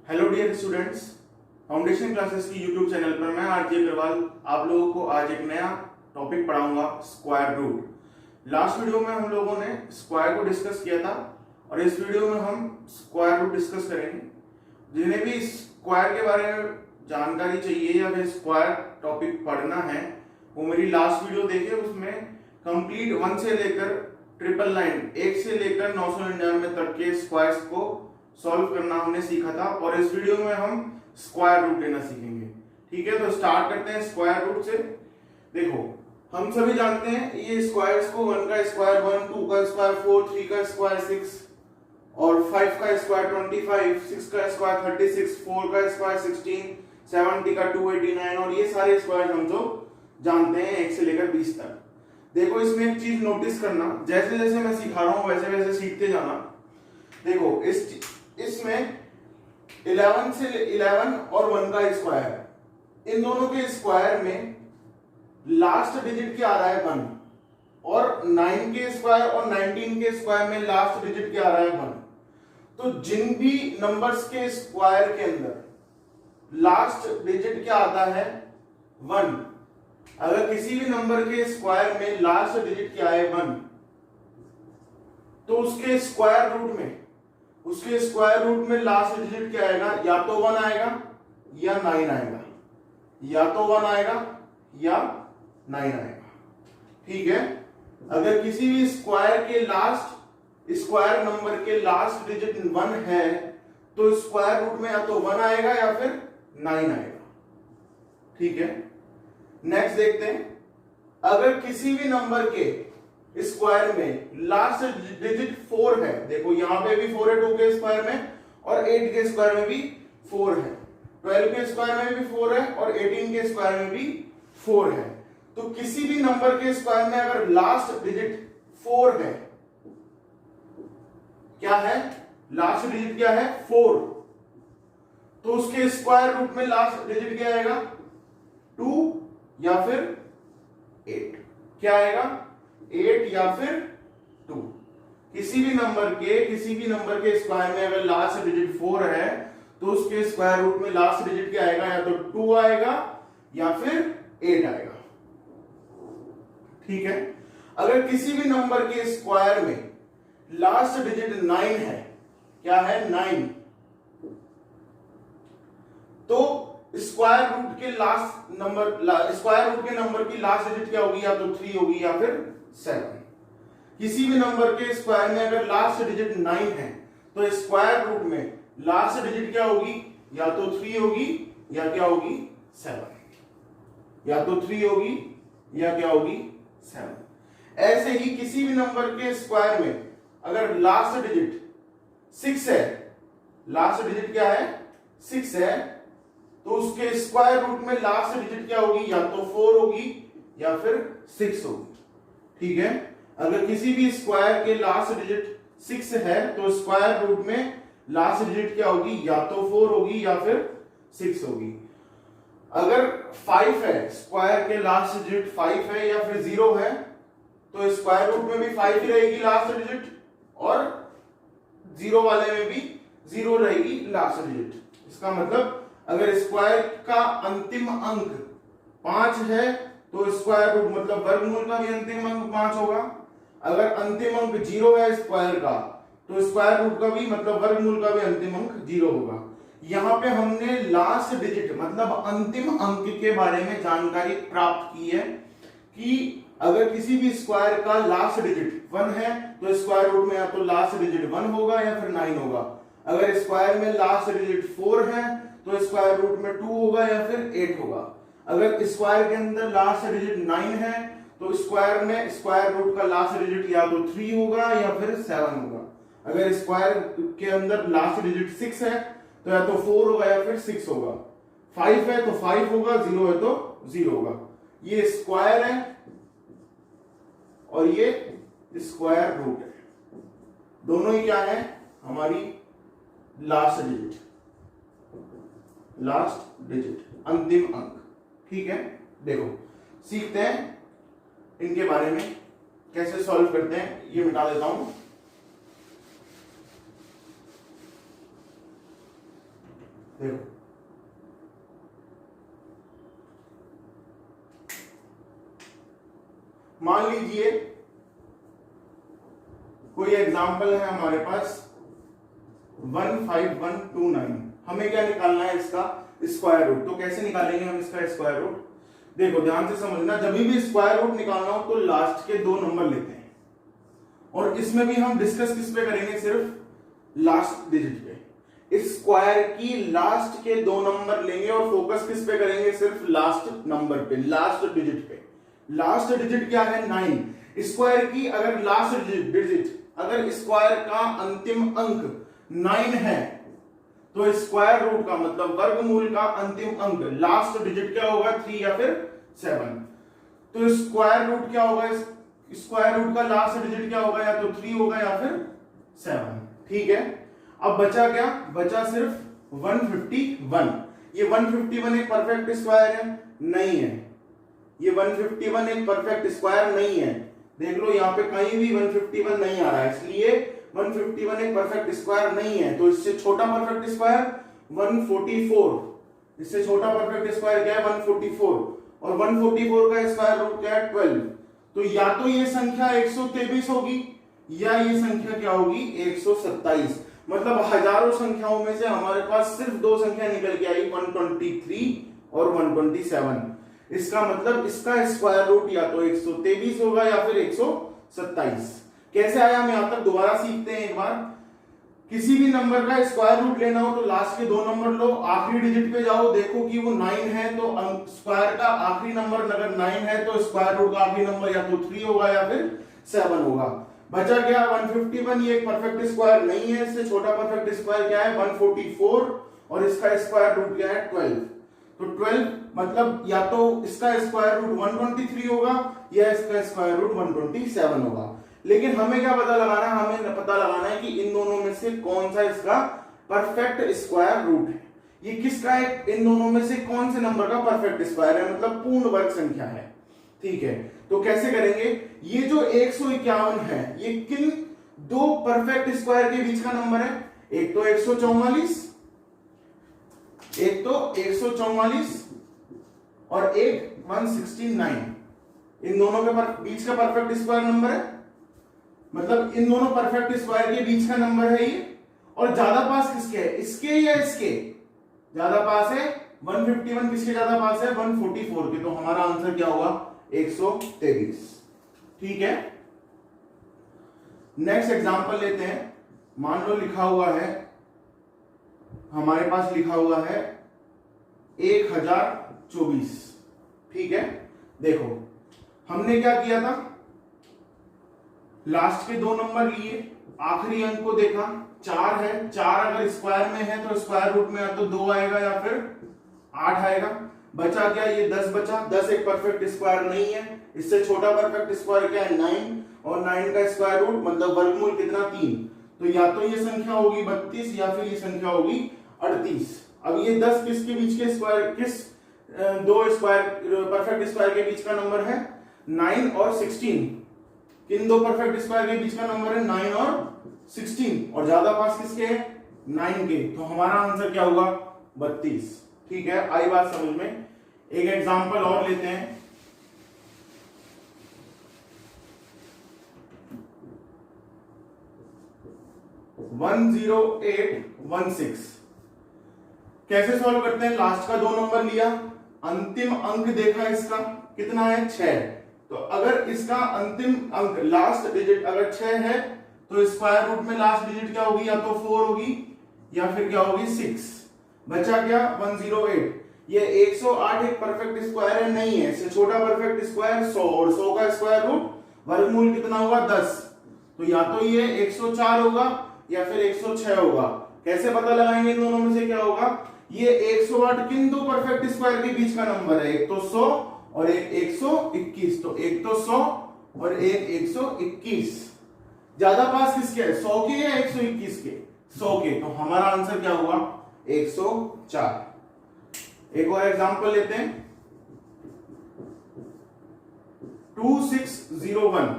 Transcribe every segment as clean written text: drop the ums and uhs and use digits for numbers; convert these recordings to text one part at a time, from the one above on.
Hello dear students, foundation classes की YouTube channel पर मैं आरजे अग्रवाल आप लोगों को आज एक नया टॉपिक पढ़ाऊंगा, स्क्वायर रूट। लास्ट वीडियो में हम लोगों ने स्क्वायर को डिस्कस किया था और इस वीडियो में हम स्क्वायर रूट डिस्कस करेंगे। जिन्हें भी स्क्वायर के बारे में जानकारी चाहिए या फिर स्क्वायर टॉपिक पढ़ना है वो मेरी लास्ट वीडियो देखिए। उसमें कंप्लीट 1 से लेकर 999 1 से लेकर 999 तक के स्क्वायर्स को सॉल्व करना हमने सीखा था और इस वीडियो में हम स्क्वायर रूट लेना सीखेंगे। ठीक है, तो स्टार्ट करते हैं स्क्वायर रूट से। देखो, हम सभी जानते हैं ये स्क्वायर्स को 1 का स्क्वायर 1, 2 का स्क्वायर 4, 3 का स्क्वायर 6 और 5 का स्क्वायर 25, 6 का स्क्वायर 36, 4 का स्क्वायर 16, 70 का 289 और ये सारे स्क्वायर हम जो जानते हैं 1 से लेकर 20 तक। देखो, इसमें एक चीज नोटिस करना, जैसे जैसे मैं सिखा रहा हूं वैसे वैसे सीखते जाना। देखो, इसमें 11 और 1 का स्क्वायर, इन दोनों के स्क्वायर में लास्ट डिजिट क्या आ रहा है 1 और 9 के स्क्वायर और 19 के स्क्वायर में लास्ट डिजिट क्या आ रहा है 1। तो जिन भी नंबर्स के स्क्वायर के अंदर लास्ट डिजिट क्या आता है 1, अगर किसी भी नंबर के स्क्वायर में लास्ट डिजिट क्या है 1 तो उसके स्क्वायर रूट में लास्ट डिजिट क्या आएगा, या तो 1 आएगा या 9 आएगा, या तो 1 आएगा या 9 आएगा। ठीक है, अगर किसी भी स्क्वायर नंबर के लास्ट डिजिट 1 है तो स्क्वायर रूट में या तो 1 आएगा या फिर 9 आएगा। ठीक है, नेक्स्ट देखते हैं, अगर किसी भी नंबर के स्क्वायर में लास्ट डिजिट 4 है, देखो यहां पे भी 4 है 2 के स्क्वायर में और 8 के स्क्वायर में भी 4 है, 12 के स्क्वायर में भी 4 है और 18 के स्क्वायर में भी 4 है। तो किसी भी नंबर के स्क्वायर में अगर लास्ट डिजिट 4 है, क्या है लास्ट डिजिट क्या है 4, तो उसके स्क्वायर रूट में लास्ट डिजिट क्या आएगा 2 या फिर 8। क्या आएगा 8 या फिर 2। किसी भी नंबर के स्क्वायर में अगर लास्ट डिजिट 4 है तो उसके स्क्वायर रूट में लास्ट डिजिट क्या आएगा, या तो 2 आएगा या फिर 8 आएगा। ठीक है, अगर किसी भी नंबर के स्क्वायर में लास्ट डिजिट 9 है, क्या है 9, तो स्क्वायर रूट के नंबर की लास्ट डिजिट क्या होगी, या तो 3 होगी या फिर 7। किसी भी नंबर के स्क्वायर में अगर लास्ट डिजिट 9 है तो स्क्वायर रूट में लास्ट डिजिट क्या होगी, या तो 3 होगी या क्या होगी 7, या तो 3 होगी या क्या होगी 7। ऐसे ही किसी भी नंबर के स्क्वायर में अगर लास्ट डिजिट 6 है, लास्ट डिजिट क्या है 6 है, तो उसके स्क्वायर रूट में लास्ट डिजिट क्या होगी, या तो 4 होगी या फिर 6 होगी। ठीक है, अगर किसी भी स्क्वायर के लास्ट डिजिट 6 है तो स्क्वायर रूट में लास्ट डिजिट क्या होगी, या तो 4 होगी या फिर 6 होगी। अगर 5 है, स्क्वायर के लास्ट डिजिट 5 है या फिर 0 है तो स्क्वायर रूट में भी 5 ही रहेगी लास्ट डिजिट और 0 वाले में भी 0 रहेगी लास्ट डिजिट। इसका मतलब अगर स्क्वायर का अंतिम अंक 5 है तो स्क्वायर रूट मतलब वर्गमूल का भी अंतिम अंक 5 होगा। अगर अंतिम अंक 0 है स्क्वायर का तो स्क्वायर रूट का भी मतलब वर्गमूल का भी अंतिम अंक 0 होगा। यहां पे हमने लास्ट डिजिट मतलब अंतिम अंक के बारे में जानकारी प्राप्त की है कि अगर किसी भी स्क्वायर का लास्ट डिजिट 1 है तो स्क्वायर रूट में या तो लास्ट डिजिट 1 होगा या फिर 9 होगा। अगर स्क्वायर में लास्ट डिजिट 4 है तो स्क्वायर रूट में 2 होगा या फिर 8 होगा। अगर स्क्वायर के अंदर लास्ट डिजिट 9 है तो स्क्वायर में स्क्वायर रूट का लास्ट डिजिट या तो 3 होगा या फिर 7 होगा। अगर स्क्वायर के अंदर लास्ट डिजिट 6 है तो या तो 4 होगा या फिर 6 होगा। 5 है तो 5 होगा, 0 है तो 0 होगा। ये स्क्वायर है और ये स्क्वायर रूट है, दोनों ही क्या है हमारी लास्ट डिजिट अंतिम अंक। ठीक है, देखो सीखते हैं इनके बारे में कैसे सॉल्व करते हैं। ये मिटा देता हूं। देखो मान लीजिए कोई एग्जाम्पल है हमारे पास 15129, हमें क्या निकालना है इसका स्क्वायर रूट। तो कैसे निकालेंगे हम इसका स्क्वायर रूट? देखो ध्यान से समझना, जब भी स्क्वायर रूट निकालना हो तो लास्ट के 2 नंबर लेते हैं, और इसमें भी हम डिस्कस किस पे करेंगे? सिर्फ लास्ट डिजिट पे। इस स्क्वायर की लास्ट के 2 नंबर लेंगे और फोकस किस पे करेंगे? सिर्फ लास्ट नंबर पे, लास्ट डिजिट पे। लास्ट डिजिट क्या है? 9। स्क्वायर की अगर लास्ट डिजिट, अगर स्क्वायर का अंतिम अंक 9 है तो स्क्वायर रूट का मतलब वर्गमूल का अंतिम अंक लास्ट डिजिट क्या होगा? 3 या फिर 7। तो स्क्वायर रूट क्या होगा? स्क्वायर रूट का लास्ट डिजिट क्या होगा? या तो 3 होगा या फिर 7। ठीक है, अब बचा क्या? बचा सिर्फ 151। ये 151 एक परफेक्ट स्क्वायर है? नहीं है। ये 151 एक परफेक्ट स्क्वायर नहीं है। देख लो यहाँ पे कहीं भी 151 नहीं आ रहा है, इसलिए 151 एक परफेक्ट स्क्वायर नहीं है। तो इससे छोटा परफेक्ट स्क्वायर 144, इससे छोटा परफेक्ट स्क्वायर क्या है? 144, और 144 का स्क्वायर रूट क्या है? 12। तो या तो ये संख्या 123 होगी या ये संख्या क्या होगी? 127। मतलब हजारों संख्याओं में से हमारे पास सिर्फ 2 संख्या निकल के आई, 123 और 127। इसका मतलब इसका स्क्वायर रूट या तो 123 होगा या फिर 127। कैसे आया हम यहां तक? दोबारा सीखते हैं एक बार। किसी भी नंबर का स्क्वायर रूट लेना हो तो लास्ट के 2 नंबर लो, आखिरी डिजिट पे जाओ, देखो कि वो 9 है तो स्क्वायर का आखिरी नंबर अगर 9 है तो स्क्वायर रूट का आखिरी नंबर या तो 3 होगा या फिर 7 होगा। बचा गया 151, ये एक परफेक्ट स्क्वायर नहीं है, इससे छोटा परफेक्ट स्क्वायर क्या है? 144, और इसका स्क्वायर रूट क्या है? 12। तो 12 मतलब या तो इसका स्क्वायर रूट 123 होगा या इसका स्क्वायर रूट 127 होगा। लेकिन हमें क्या पता लगाना है? हमें पता लगाना है कि इन दोनों में से कौन सा इसका परफेक्ट स्क्वायर रूट है। ये किसका है? इन दोनों में से कौन से नंबर का परफेक्ट स्क्वायर है, मतलब पूर्ण वर्ग संख्या है। ठीक है, तो कैसे करेंगे? ये जो 151 है ये किन 2 परफेक्ट स्क्वायर के बीच का नंबर है? एक तो 144, एक तो 144 और एक 169। इन दोनों के बीच का परफेक्ट स्क्वायर नंबर है, मतलब इन दोनों परफेक्ट स्क्वायर के बीच का नंबर है ये। और ज्यादा पास किसके है? इसके या इसके? ज्यादा पास है 151। किसके ज्यादा पास है? 144 के। तो हमारा आंसर क्या होगा? 123। ठीक है, नेक्स्ट एग्जांपल लेते हैं। मान लो लिखा हुआ है हमारे पास, लिखा हुआ है 1024। ठीक है, देखो हमने क्या किया था? लास्ट के 2 नंबर लिए, आखिरी अंक को देखा, 4 है। 4 अगर स्क्वायर में है तो स्क्वायर रूट में या तो 2 आएगा या फिर 8 आएगा। बचा क्या? ये 10 बचा। 10 एक परफेक्ट स्क्वायर नहीं है, इससे छोटा परफेक्ट स्क्वायर क्या है? 9, और 9 का स्क्वायर रूट मतलब वर्गमूल कितना? 3। तो या तो ये संख्या होगी 32 या फिर ये संख्या होगी 38। अब ये 10 किसके बीच के स्क्वायर, किस 2 स्क्वायर परफेक्ट स्क्वायर के बीच का नंबर है? 9 और 16। किन 2 परफेक्ट स्क्वायर के बीच का नंबर है? 9 और 16, और ज्यादा पास किसके है? 9 के। तो हमारा आंसर क्या होगा? 32। ठीक है, आई बात समझ में। एक एग्जांपल और लेते हैं। वन 10816 कैसे सॉल्व करते हैं? लास्ट का 2 नंबर लिया, अंतिम अंक देखा इसका कितना है? 6। तो अगर इसका अंतिम अंक लास्ट डिजिट अगर 6 है तो स्क्वायर रूट में लास्ट डिजिट क्या होगी? या तो 4 होगी या फिर क्या होगी? 6। बचा क्या? 108। ये 108 एक परफेक्ट स्क्वायर है? नहीं है, इससे छोटा परफेक्ट स्क्वायर 100, और 100 का स्क्वायर रूट वर्गमूल कितना होगा? 10। तो या तो ये 104 होगा या फिर 106 होगा। कैसे पता लगाएंगे इन दोनों में से क्या होगा? ये 108 किन 2 परफेक्ट स्क्वायर के बीच का नंबर है? एक तो 100 और एक 121। तो एक तो 100 और एक 121। ज्यादा पास किसके है? 100 के या 121 के? 100 के। तो हमारा आंसर क्या हुआ? 104। एक और एग्जांपल लेते हैं। 2601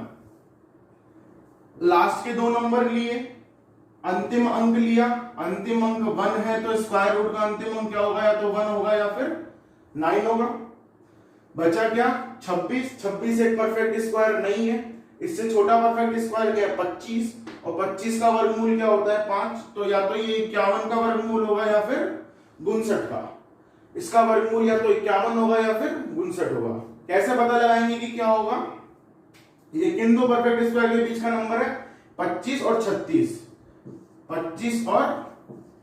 लास्ट के 2 नंबर लिए, अंतिम अंक लिया, अंतिम अंक 1 है तो स्क्वायर रूट का अंतिम अंक क्या होगा, या तो 1 होगा या फिर 9 होगा। बचा क्या 26, 26 एक परफेक्ट स्क्वायर नहीं है, इससे छोटा परफेक्ट स्क्वायर क्या है 25, और 25 का वर्गमूल क्या होता है 5, तो या तो ये 51 का वर्गमूल होगा या फिर 59 का। इसका वर्गमूल या तो 51 होगा या फिर 59 होगा। कैसे पता लगाएंगे कि क्या होगा, ये किन दो परफेक्ट स्क्वायर के बीच का नंबर है 25 और 36, 25 और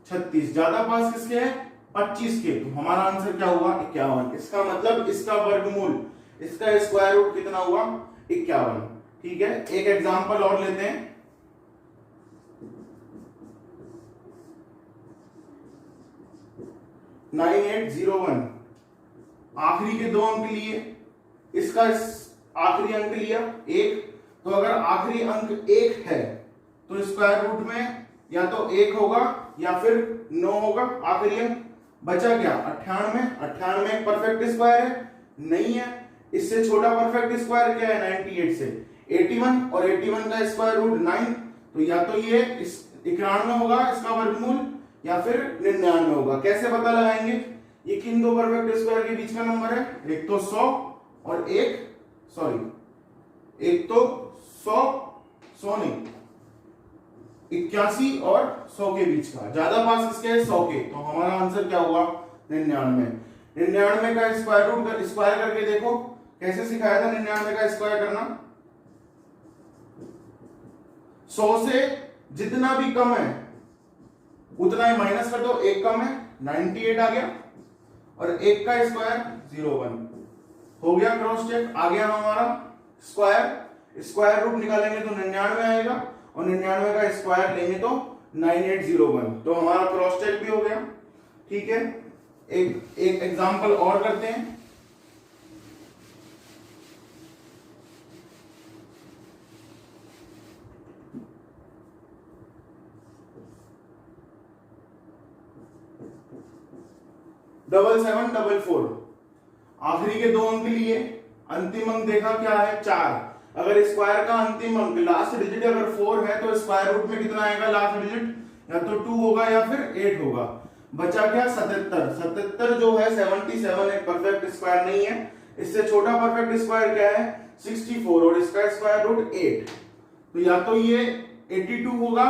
36, ज्यादा पास किसके है 25 के, तो हमारा आंसर क्या हुआ 51। इसका मतलब इसका वर्गमूल, इसका स्क्वायर रूट कितना हुआ 51। ठीक है, एक एग्जांपल और लेते हैं। नाइन 9801 आखिरी के दो अंक लिए, इसका आखिरी अंक लिया 1, तो अगर आखिरी अंक 1 है तो स्क्वायर रूट में या तो 1 होगा या फिर 9 होगा आखिरी अंक। बचा क्या 98, 98 एक परफेक्ट स्क्वायर है नहीं है, इससे छोटा परफेक्ट स्क्वायर क्या है 98 से 81, और 81 का स्क्वायर रूट 9, तो या तो ये 91 होगा इसका वर्गमूल या फिर 99 होगा। कैसे पता लगाएंगे, ये किन दो परफेक्ट स्क्वायर के बीच का नंबर है, एक तो 100 और एक तो 100 नहीं 81 और 100 के बीच का, ज्यादा पास किसके है 100 के, तो हमारा आंसर क्या हुआ 99। 99 का स्क्वायर रूट स्क्वायर करके देखो, कैसे सिखाया था 99 का स्क्वायर करना। 100 से जितना भी कम है उतना ही माइनस कर दो, एक कम है 98 आ गया, और एक का स्क्वायर 01 हो गया, क्रॉस चेक आ गया हमारा स्क्वायर। स्क्वायर रूट निकालेंगे तो 99 आएगा, और 99 का स्क्वायर लेंगे तो 9801, तो हमारा क्रॉस चेक भी हो गया। ठीक है, एक एग्जांपल और करते हैं। डबल 744 आखिरी के दो अंक लिए, अंतिम अंक देखा क्या है 4, अगर स्क्वायर का अंतिम अंक लास्ट डिजिट अगर 4 है तो स्क्वायर रूट में कितना आएगा लास्ट डिजिट, या तो 2 होगा या फिर 8 होगा। बचा क्या 77, 77 जो है 77 एक परफेक्ट स्क्वायर नहीं है, इससे छोटा परफेक्ट स्क्वायर क्या है 64, और इसका स्क्वायर रूट 8, तो या तो ये 82 होगा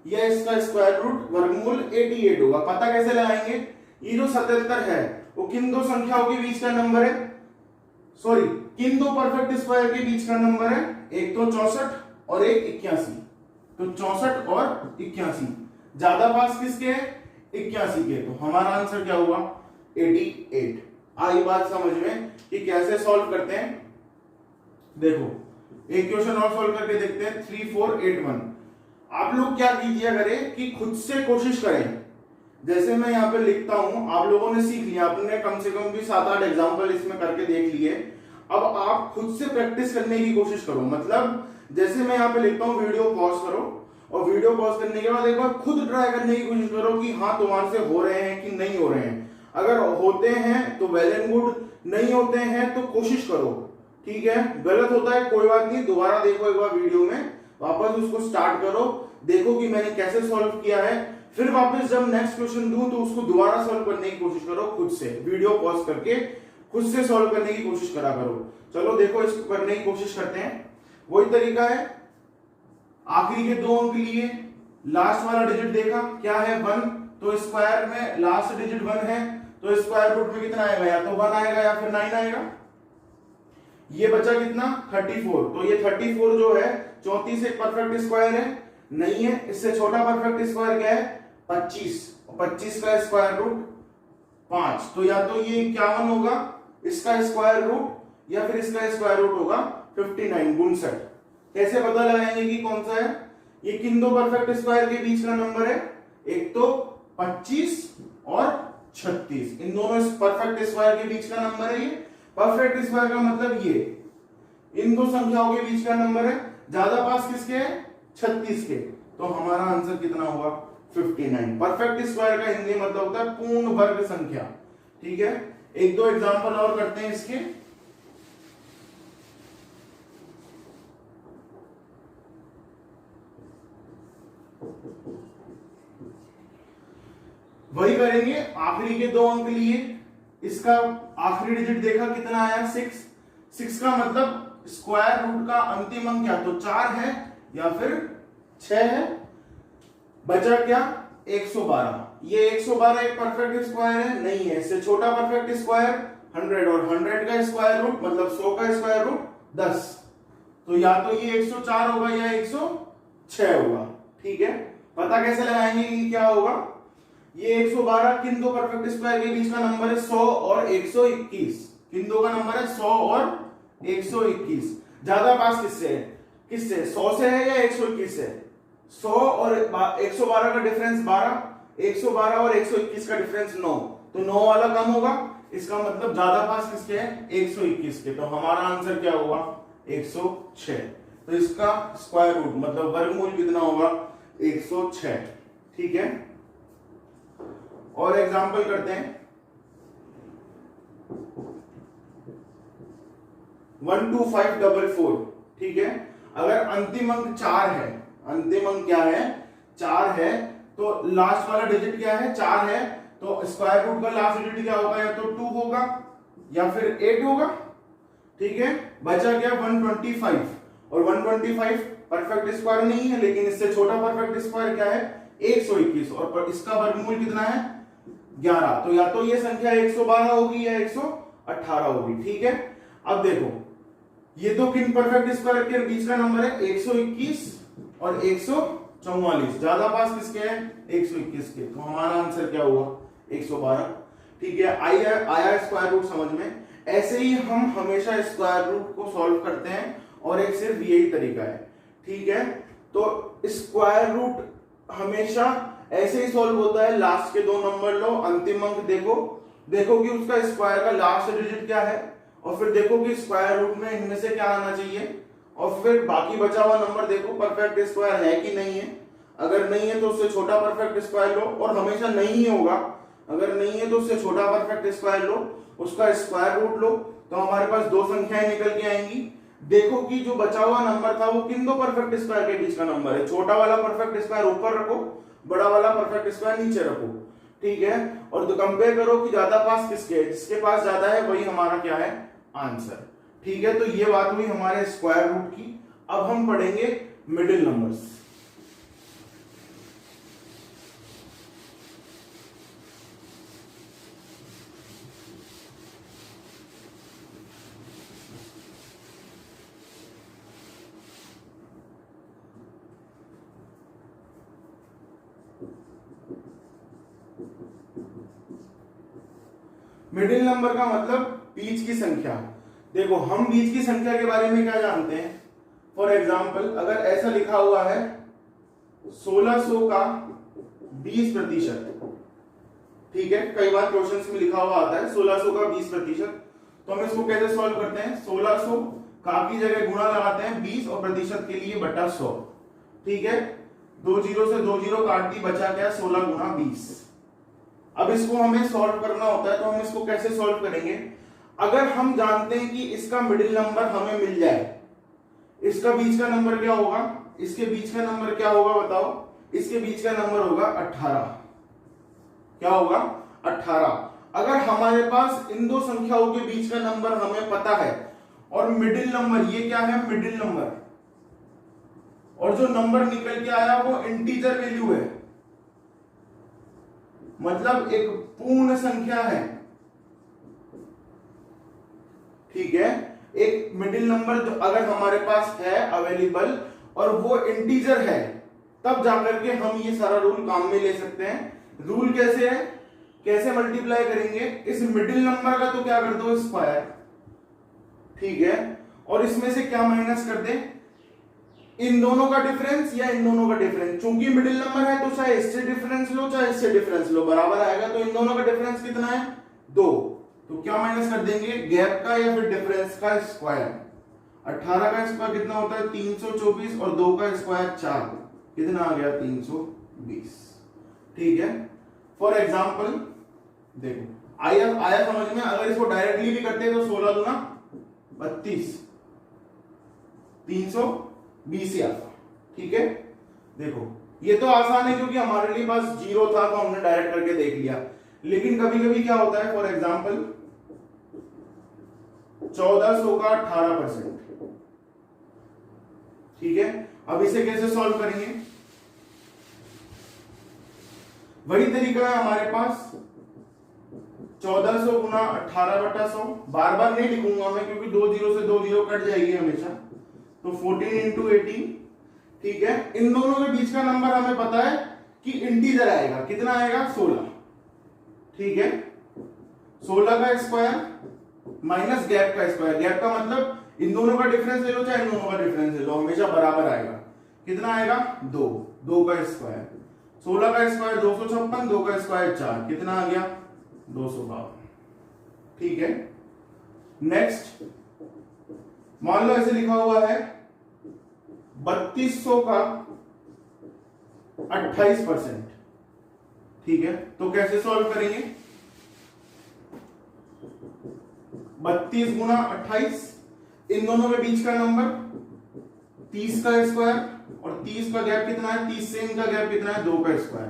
या इसका स्क्वायर रूट वर्गमूल 88 होगा। पता कैसे लगाएंगे, ये जो 77 है वो किन दो संख्याओं के बीच का नंबर है, सॉरी किन दो परफेक्ट स्क्वायर के बीच का नंबर है, एक तो 64 और एक 81, तो 64 और 81, ज्यादा पास किसके है 81 के, तो हमारा आंसर क्या हुआ 88। आई बात समझ में कि कैसे सॉल्व करते हैं। देखो एक क्वेश्चन और सॉल्व करके देखते हैं 3481। आप लोग क्या कीजिए करें कि खुद से कोशिश करें, जैसे मैं यहाँ पे लिखता हूं, आप लोगों ने सीख लिया, आपने कम से कम भी 7-8 एग्जांपल इसमें करके देख लिए, अब आप खुद से प्रैक्टिस करने की कोशिश करो। मतलब जैसे मैं यहाँ पे लिखता हूँ वीडियो पॉज करो, और वीडियो पॉज करने के बाद एक बार खुद ट्राई करने की कोशिश करो कि हाँ तुम्हारे से हो रहे हैं कि नहीं हो रहे हैं। अगर होते हैं तो वेल एंड गुड, नहीं होते हैं तो कोशिश करो। ठीक है, गलत होता है कोई बात नहीं, दोबारा देखो एक बार वीडियो में, वापस उसको स्टार्ट करो, देखो कि मैंने कैसे सॉल्व किया है, फिर वापस जब नेक्स्ट क्वेश्चन दूं तो उसको दोबारा सॉल्व करने की कोशिश करो खुद से, वीडियो पॉज करके खुद से सॉल्व करने की कोशिश करा करो। चलो देखो इसको करने की कोशिश करते हैं। वही तरीका है, आखिरी के दो अंक लिए, लास्ट वाला डिजिट देखा क्या है 1, तो स्क्वायर में लास्ट डिजिट 1 है, तो स्क्वायर रूट में कितना आएगा, या तो 1 आएगा या फिर 9 आएगा। ये बचा कितना 34, तो ये 34 जो है 34 एक परफेक्ट स्क्वायर है नहीं है, इससे छोटा परफेक्ट स्क्वायर क्या है 25, 25 का स्क्वायर रूट 5, तो या तो ये 51 होगा इसका स्क्वायर रूट, या फिर इसका स्क्वायर रूट होगा 59 59। कैसे पता लगाएंगे कि कौन सा है, ये किन दो परफेक्ट स्क्वायर के बीच का नंबर है, एक तो 25 और 36, इन दोनों परफेक्ट स्क्वायर के बीच का नंबर है। ये परफेक्ट स्क्वायर का मतलब ये इन दो संख्याओं के बीच का नंबर है, ज्यादा पास किसके है 36 के, तो हमारा आंसर कितना हुआ 59। परफेक्ट स्क्वायर का हिंदी मतलब होता है पूर्ण वर्ग संख्या। ठीक है, एक दो एग्जांपल और करते हैं इसके। वही करेंगे, आखिरी के 2 अंक लिए, इसका आखिरी डिजिट देखा कितना आया 6, 6 का मतलब स्क्वायर रूट का अंतिम अंक या तो 4 है या फिर 6 है। बचा क्या 112। ये 112 एक परफेक्ट स्क्वायर है? नहीं है, इससे छोटा परफेक्ट स्क्वायर 100, और 100 का स्क्वायर रूट मतलब 100 का स्क्वायर रूट 10। तो या तो ये 104 होगा या 106 होगा। ठीक है, पता कैसे लगाएंगे कि क्या होगा? ये 112 किन दो परफेक्ट स्क्वायर के बीच का नंबर है? 100 और 121। किन दो का नंबर है? 100 और 121। ज्यादा पास किससे है? किससे? 100 से है या 121 से? 100 और 112 का डिफरेंस 12, 112 और 121 का डिफरेंस 9, तो 9 वाला कम होगा। इसका मतलब ज्यादा पास किसके है? 121 के। तो हमारा आंसर क्या होगा? 106। तो इसका स्क्वायर रूट मतलब वर्गमूल कितना होगा? 106। ठीक है, और एग्जांपल करते हैं। 12544। ठीक है, अगर अंतिम अंक 4 है, अंतिम अंक क्या है? 4 है, तो लास्ट वाला डिजिट क्या है? 4 है, तो स्क्वायर रूट का लास्ट डिजिट क्या होगा? या तो 2 होगा या फिर 8 होगा। ठीक है, बचा क्या? 125, और 125 परफेक्ट स्क्वायर नहीं है, लेकिन इससे छोटा परफेक्ट स्क्वायर क्या है? 121, और इसका वर्गमूल कितना है? 11। तो या तो ये संख्या 112 होगी या 118 होगी। ठीक है, अब देखो ये तो किन परफेक्ट स्क्वायर के बीच का नंबर है? 121 और 144। ज्यादा पास किसके हैं? 121 के। तो हमारा आंसर क्या हुआ? 112। ठीक है, आया स्क्वायर रूट समझ में। ऐसे ही हम हमेशा स्क्वायर रूट को सॉल्व करते हैं, और एक सिर्फ यही तरीका है। ठीक है, तो स्क्वायर रूट हमेशा ऐसे ही सॉल्व होता है। लास्ट के 2 नंबर लो, अंतिम अंक देखो, देखो कि उसका स्क्वायर का लास्ट डिजिट क्या है, और फिर देखो कि स्क्वायर रूट में इनमें से क्या आना चाहिए, और फिर बाकी बचा हुआ नंबर देखो परफेक्ट स्क्वायर है कि नहीं है। अगर नहीं है तो उससे छोटा परफेक्ट स्क्वायर लो, और हमेशा नहीं होगा, अगर नहीं है तो उससे छोटा परफेक्ट स्क्वायर लो, उसका स्क्वायर रूट लो, तो हमारे पास 2 संख्याएं निकल के आएंगी। देखो कि जो बचा हुआ नंबर था वो किन दो परफेक्ट स्क्वायर के बीच का नंबर है। छोटा वाला परफेक्ट स्क्वायर ऊपर रखो, बड़ा वाला परफेक्ट स्क्वायर नीचे रखो। ठीक है, और तो कंपेयर करो कि ज्यादा पास किसके है, जिसके पास ज्यादा है वही हमारा क्या है? आंसर। ठीक है, तो ये बात हुई हमारे स्क्वायर रूट की। अब हम पढ़ेंगे मिडिल नंबर्स। मिडिल नंबर का मतलब बीच की संख्या। देखो हम बीच की संख्या के बारे में क्या जानते हैं? फॉर एग्जाम्पल अगर ऐसा लिखा हुआ है 1600 का 20%। ठीक है, कई बार क्वेश्चंस में लिखा हुआ आता है 1600 का 20%। तो हम इसको कैसे सॉल्व करते हैं? 1600 का की जगह गुणा लगाते हैं 20 और प्रतिशत के लिए बटा 100। ठीक है, 2 जीरो से 2 जीरो काट दी, बचा क्या? 16 गुणा 20। अब इसको हमें सॉल्व करना होता है, तो हम इसको कैसे सॉल्व करेंगे? अगर हम जानते हैं कि इसका मिडिल नंबर हमें मिल जाए, इसका बीच का नंबर क्या होगा? इसके बीच का नंबर क्या होगा बताओ? इसके बीच का नंबर होगा 18। क्या होगा? 18। अगर हमारे पास इन दो संख्याओं के बीच का नंबर हमें पता है, और मिडिल नंबर ये क्या है? मिडिल नंबर, और जो नंबर निकल के आया वो इंटीजर वैल्यू है, मतलब एक पूर्ण संख्या है। ठीक है, एक मिडिल नंबर जो अगर हमारे पास है अवेलेबल और वो इंटीजर है, तब जाकर के हम ये सारा रूल काम में ले सकते हैं। रूल कैसे है? कैसे मल्टीप्लाई करेंगे? इस मिडिल नंबर का तो क्या कर दो? स्क्वायर। ठीक है, और इसमें से क्या माइनस कर दें? इन दोनों का डिफरेंस या इन दोनों का डिफरेंस। चूंकि मिडिल नंबर है तो चाहे इससे डिफरेंस लो चाहे इससे डिफरेंस लो, बराबर आएगा। तो इन दोनों का डिफरेंस कितना है? 2। तो क्या माइनस कर देंगे? गैप का या फिर डिफरेंस का स्क्वायर। 18 का स्क्वायर कितना होता है? 324, और 2 का स्क्वायर 4, कितना आ गया? 320। ठीक है, फॉर एग्जाम्पल देखो आया समझ में। अगर इसको डायरेक्टली भी करते हैं तो 16 दूना 32, 320 आता। ठीक है, देखो ये तो आसान है क्योंकि हमारे लिए पास 0 था तो हमने डायरेक्ट करके देख लिया, लेकिन कभी कभी क्या होता है, फॉर एग्जाम्पल 1400 का 18%, ठीक है। अब इसे कैसे सॉल्व करेंगे, वही तरीका है हमारे पास, 1400 गुना 18/100, बार बार नहीं लिखूंगा मैं क्योंकि 2 0 से 2 0 कट जाएगी हमेशा, तो 14 इंटू 18, ठीक है। इन दोनों के बीच का नंबर हमें पता है कि इंटीजर आएगा, कितना आएगा 16, ठीक है। 16 का स्क्वायर माइनस गैप का स्क्वायर, गैप का मतलब इन दोनों का डिफरेंस ले लो चाहे इन दोनों का डिफरेंस ले लो, हमेशा बराबर आएगा, कितना आएगा 2, 2 का स्क्वायर, 16 का स्क्वायर 256, 2 का स्क्वायर 4, कितना आ गया 252, ठीक है। नेक्स्ट मान लो ऐसे लिखा हुआ है 3200 का 28%, ठीक है। तो कैसे सॉल्व करेंगे, 32 गुना 28, इन दोनों के बीच का नंबर 30 का स्क्वायर और 30 का गैप कितना है, 30 से इनका गैप कितना है 2 का स्क्वायर,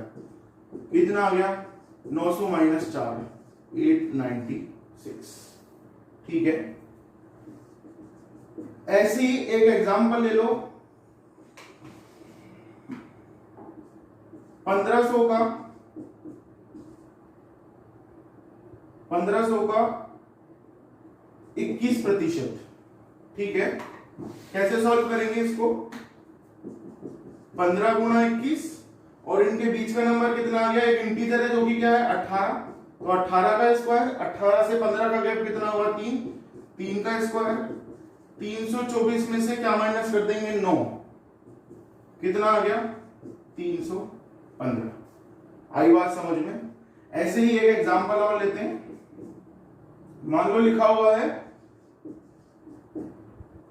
कितना आ गया 900 माइनस 4, 896, ठीक है। ऐसी एक एग्जांपल ले लो, 1500 का 21%, ठीक है। कैसे सॉल्व करेंगे इसको, 15 गुना 21 और इनके बीच का नंबर कितना आ गया, एक इंटीजर है जो कि क्या है 18, तो 18 का स्क्वायर, 18 से 15 का गैप कितना हुआ 3, 3 का स्क्वायर, 324 में से क्या माइनस कर देंगे 9, कितना आ गया 315। आई बात समझ में। ऐसे ही एक एग्जांपल और लेते हैं, मान लो लिखा हुआ है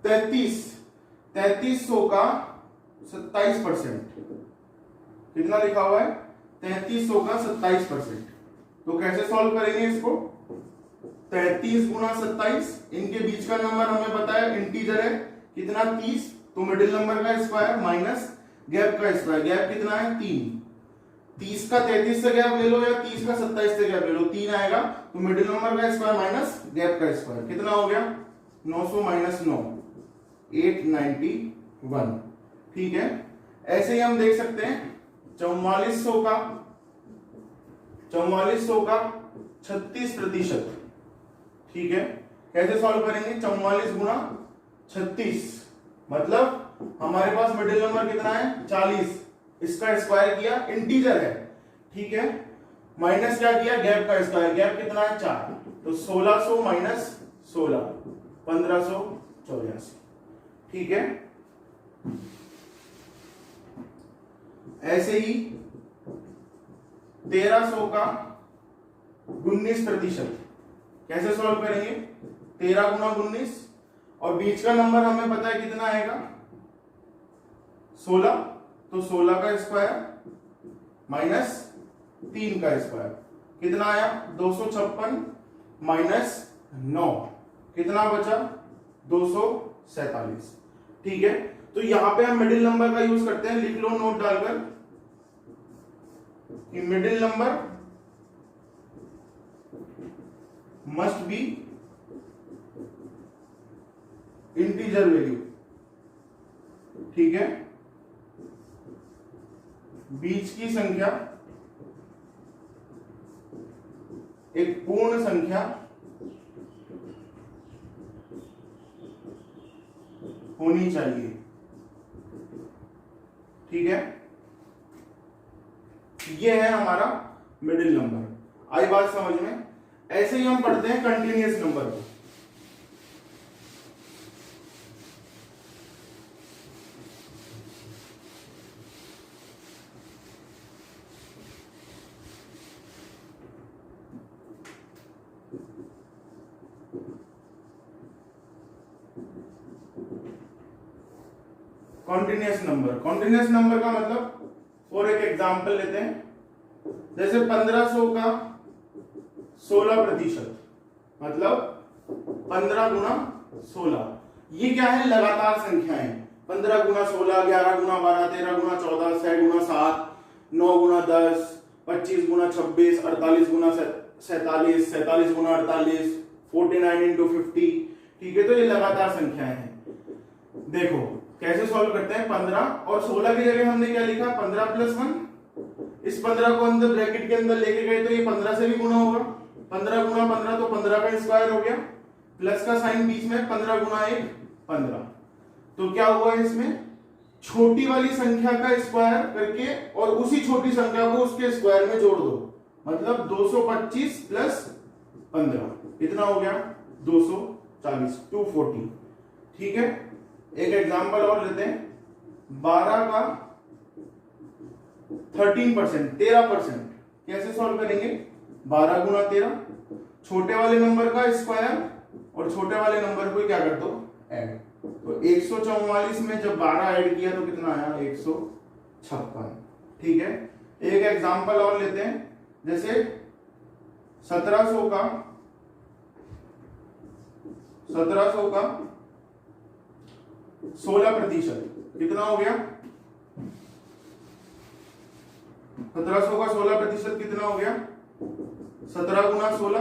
3300 का 27%, कितना लिखा हुआ है 3300 का 27%, तो कैसे सॉल्व करेंगे इसको, 33 गुना 27, इनके बीच का नंबर हमें पता है इंटीजर है कितना 30, तो मिडिल नंबर का स्क्वायर माइनस गैप का स्क्वायर, गैप कितना है 3, 30 का 33 से गैप ले लो या 30 का 27 से गैप ले लो, 3 आएगा, तो मिडिल नंबर का स्क्वायर माइनस गैप का स्क्वायर, कितना हो गया 900 माइनस 9, 891, ठीक है। ऐसे ही हम देख सकते हैं 4400 का 36%, ठीक है। कैसे सॉल्व करेंगे, 44 गुना 36, मतलब हमारे पास मिडिल नंबर कितना है 40, इसका स्क्वायर किया, इंटीजर है, ठीक है, माइनस क्या किया गैप का स्क्वायर, गैप कितना है 4, तो 1600 माइनस 16, 1584, ठीक है। ऐसे ही 1300 का 19%, कैसे सॉल्व करेंगे, 13 गुना 19 और बीच का नंबर हमें पता है कितना आएगा 16, तो 16 का स्क्वायर माइनस 3 का स्क्वायर, कितना आया 256 माइनस 9, कितना बचा 247, ठीक है। तो यहां पे हम मिडिल नंबर का यूज करते हैं, लिख लो नोट डालकर कि middle number must be integer value, ठीक है। बीच की संख्या एक पूर्ण संख्या होनी चाहिए, ठीक है। ये है हमारा मिडिल नंबर। आई बात समझ में। ऐसे ही हम पढ़ते हैं कंटिन्यूअस नंबर को। कॉन्टिन्यूअस नंबर का मतलब, फॉर एक एग्जांपल लेते हैं, जैसे 1500 का 16%, मतलब 15 गुना 16, ये क्या है लगातार संख्याएं, 15 गुना 16, 11 गुना 12, 13 गुना 14, 6 गुना 7, 9 गुना 10, 25 गुना 26, 48 गुना 47, 47 गुना 48, 49 इंटू 50। ठीक है, तो ये लगातार संख्याएं हैं। देखो कैसे सॉल्व करते हैं। 15 और 16 की जगह हमने क्या लिखा, 15 प्लस 1। इस 15 को अंदर ब्रैकेट के अंदर लेके गए तो ये 15 से भी गुना होगा। 15 गुना 15 तो 15 का स्क्वायर हो गया, प्लस का साइन बीच में, 15 गुना 1 15। तो क्या हुआ इसमें, छोटी वाली संख्या का स्क्वायर करके और उसी छोटी संख्या को उसके स्क्वायर में जोड़ दो, मतलब 225 प्लस 15 कितना हो गया, 240, 240। ठीक है, एक एग्जांपल और लेते हैं। 12 का 13%, 13% कैसे सॉल्व करेंगे। 12 गुना 13, छोटे वाले नंबर का स्क्वायर और छोटे वाले नंबर को क्या कर दो, ऐड। तो 144 में जब 12 ऐड किया तो कितना आया, 156। ठीक है, एक एग्जांपल और लेते हैं। जैसे 1700 का 16% कितना हो गया, 1700 का 16% कितना हो गया, 17 गुना 16।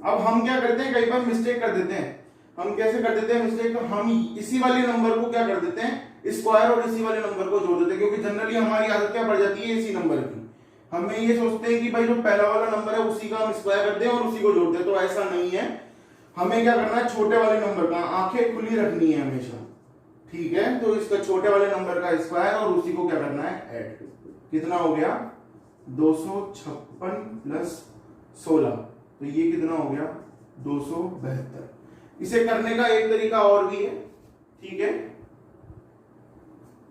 अब हम क्या करते हैं, कई बार मिस्टेक कर देते हैं। हम कैसे कर देते हैं मिस्टेक, तो हम इसी वाले नंबर को क्या कर देते हैं, स्क्वायर और इसी वाले नंबर को जोड़ देते हैं, क्योंकि जनरली हमारी आदत क्या पड़ जाती है, इसी नंबर की। हमें ये सोचते हैं कि भाई जो पहला वाला नंबर है उसी का हम स्क्वायर करते हैं और उसी को जोड़ते हैं, तो ऐसा नहीं है। हमें क्या करना है, छोटे वाले नंबर का आंखें खुली रखनी है हमेशा। ठीक है, तो इसका छोटे वाले नंबर का स्क्वायर और उसी को क्या करना है, ऐड। कितना हो गया, 256 प्लस 16, तो ये कितना हो गया, 272। इसे करने का एक तरीका और भी है। ठीक है,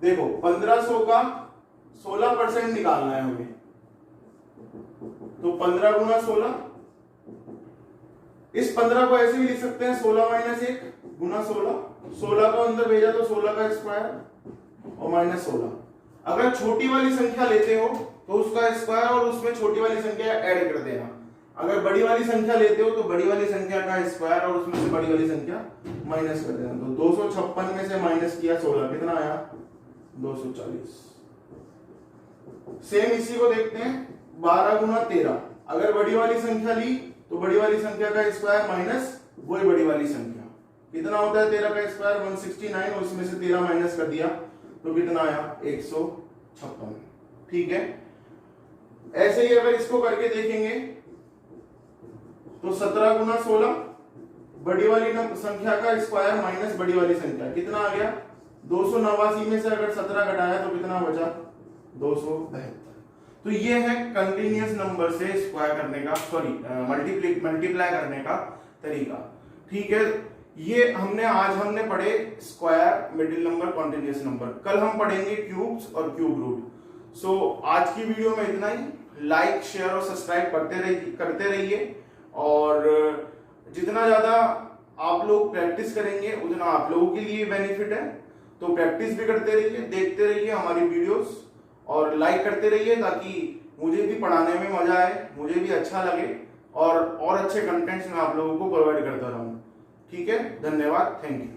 देखो 1500 का 16% निकालना है हमें, तो 15 गुना 16। इस 15 को ऐसे भी लिख सकते हैं, 16 माइनस 1 गुना 16। 16 को अंदर भेजा तो 16 का स्क्वायर और माइनस 16। अगर छोटी वाली संख्या लेते हो तो उसका स्क्वायर और उसमें छोटी वाली संख्या ऐड कर देना। अगर बड़ी वाली संख्या लेते हो तो बड़ी वाली संख्या का स्क्वायर और उसमें से बड़ी वाली संख्या माइनस कर देना। तो 256 में से माइनस किया 16, कितना आया, 240। सेम इसी को देखते हैं, 12 गुना 13। अगर बड़ी वाली संख्या ली तो बड़ी वाली संख्या का स्क्वायर माइनस वही बड़ी वाली संख्या, कितना होता है 13 का स्क्वायर, 169, और इसमें से 13 माइनस कर दिया तो कितना आया, 156। ठीक है, ऐसे ही अगर इसको करके देखेंगे तो 17 गुना 16, बड़ी वाली संख्या का स्क्वायर माइनस बड़ी वाली संख्या, कितना आ गया, 289 में से अगर 17 घटाया तो कितना बचा, 272। तो ये है कंटिन्यूअस नंबर से स्क्वायर करने का, सॉरी मल्टीप्लाई करने का तरीका। ठीक है, ये आज हमने पढ़े square, middle number, continuous number. कल हम पढ़ेंगे क्यूब्स और क्यूब रूट। सो आज की वीडियो में इतना ही। लाइक, शेयर और सब्सक्राइब करते रहिए, और जितना ज्यादा आप लोग प्रैक्टिस करेंगे उतना आप लोगों के लिए बेनिफिट है। तो प्रैक्टिस भी करते रहिए, देखते रहिए हमारी वीडियोस, और लाइक करते रहिए ताकि मुझे भी पढ़ाने में मजा आए, मुझे भी अच्छा लगे, और अच्छे कंटेंट्स मैं आप लोगों को प्रोवाइड करता रहूं। ठीक है, धन्यवाद, थैंक यू।